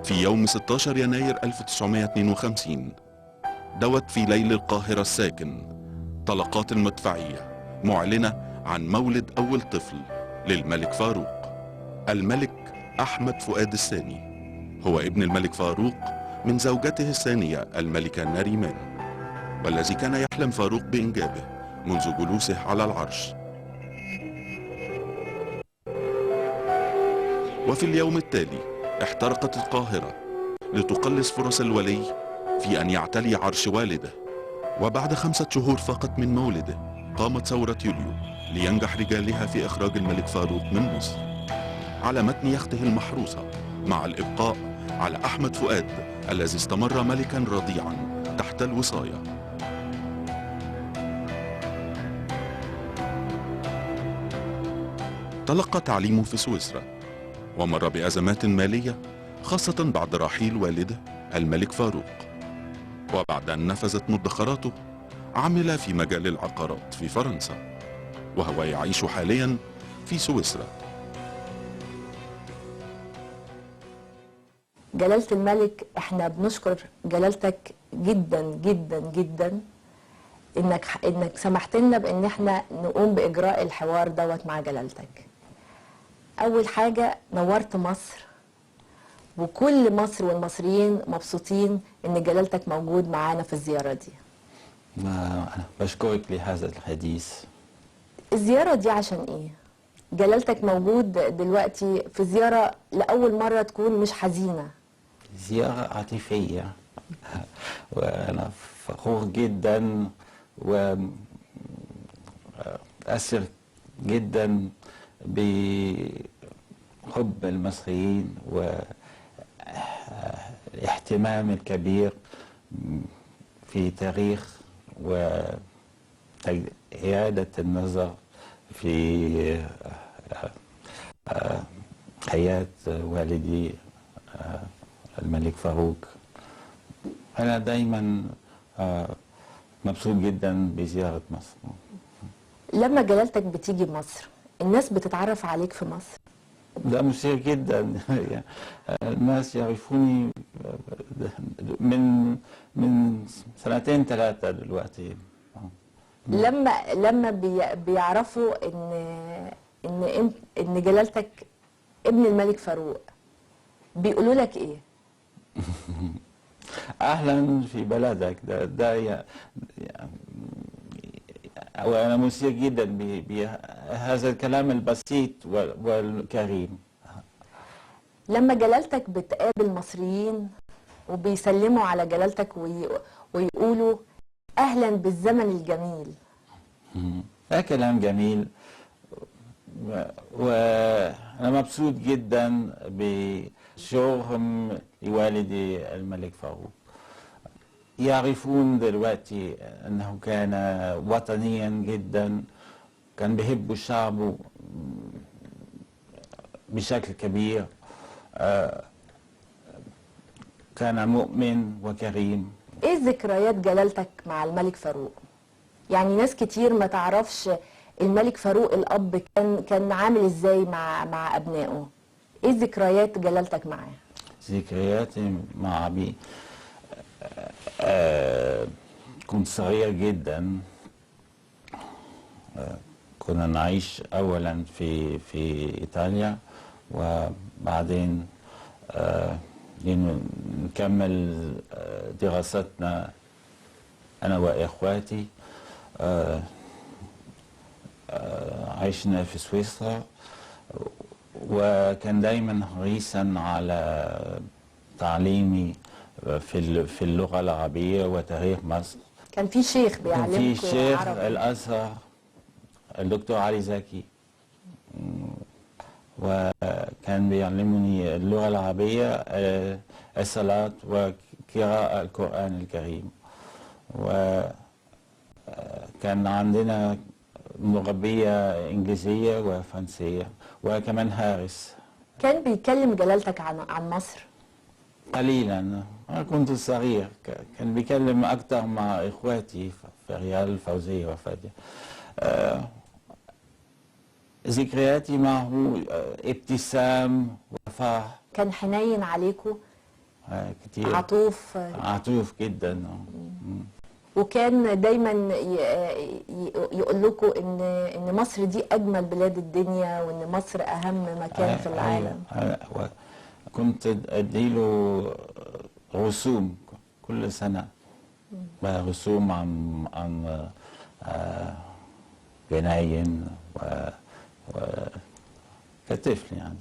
في يوم 16 يناير 1952 دوت في ليل القاهرة الساكن طلقات المدفعية معلنة عن مولد أول طفل للملك فاروق. الملك أحمد فؤاد الثاني هو ابن الملك فاروق من زوجته الثانية الملكة نريمان، والذي كان يحلم فاروق بإنجابه منذ جلوسه على العرش. وفي اليوم التالي احترقت القاهرة لتقلص فرص الولي في أن يعتلي عرش والده. وبعد 5 شهور فقط من مولده قامت ثورة يوليو لينجح رجالها في إخراج الملك فاروق من مصر على متن يخته المحروسة، مع الإبقاء على أحمد فؤاد الذي استمر ملكا رضيعا تحت الوصاية. تلقى تعليمه في سويسرا ومر بأزمات مالية خاصة بعد رحيل والده الملك فاروق. وبعد أن نفذت مدخراته عمل في مجال العقارات في فرنسا، وهو يعيش حاليا في سويسرا. جلالة الملك، احنا بنشكر جلالتك جدا جدا جدا انك سمحت لنا بان احنا نقوم باجراء الحوار دوت مع جلالتك. اول حاجة نورت مصر، وكل مصر والمصريين مبسوطين ان جلالتك موجود معانا في الزيارة دي. أنا بشكرك لهذا الحديث. الزيارة دي عشان ايه؟ جلالتك موجود دلوقتي في زيارة لأول مرة تكون مش حزينة، زيارة عاطفية، وأنا فخور جدا وأسر جدا بحب المصريين والاهتمام الكبير في تاريخ وإعادة النظر في حياة والدي الملك فاروق. أنا دايما مبسوط جدا بزيارة مصر. لما جلالتك بتيجي مصر الناس بتتعرف عليك في مصر؟ ده مثير جدا. الناس يعرفوني من 2 3 دلوقتي. لما بيعرفوا ان جلالتك ابن الملك فاروق بيقولوا لك ايه؟ اهلا في بلدك. ده وانا مثير جدا بهذا الكلام البسيط والكريم. لما جلالتك بتقابل مصريين وبيسلموا على جلالتك ويقولوا اهلا بالزمن الجميل، ده كلام جميل، وانا مبسوط جدا بشعورهم لوالدي الملك فاروق. يعرفون دلوقتي انه كان وطنيا جدا، كان بيحب شعبه بشكل كبير، كان مؤمن وكريم. ايه ذكريات جلالتك مع الملك فاروق؟ يعني ناس كتير ما تعرفش الملك فاروق الاب كان عامل ازاي مع ابنائه. ايه ذكريات جلالتك معاه؟ ذكرياتي مع ابي، كنت صغير جدا. كنا نعيش اولا في ايطاليا، وبعدين نكمل دراستنا انا واخواتي. عشنا في سويسرا، وكان دايما حريصا على تعليمي في اللغة العربية وتاريخ مصر. كان في شيخ بيعلمكم كان في شيخ عربي؟ الأزهر الدكتور علي زكي، وكان بيعلمني اللغة العربية، الصلاة وقراءة القرآن الكريم. وكان عندنا مغبية إنجليزية وفرنسية، وكمان هارس. كان بيكلم جلالتك عن مصر؟ قليلا، أنا كنت صغير. كان بيكلم أكثر مع إخواتي في ريال، فوزية وفادية. ذكرياتي معه ابتسام وفرح. كان حنين عليكم؟ كتير عطوف. عطوف جدا. وكان دايما يقول لكم ان مصر دي اجمل بلاد الدنيا، وان مصر اهم مكان في العالم. كنت اديله رسوم كل سنه، رسوم عن جناين كطفل يعني.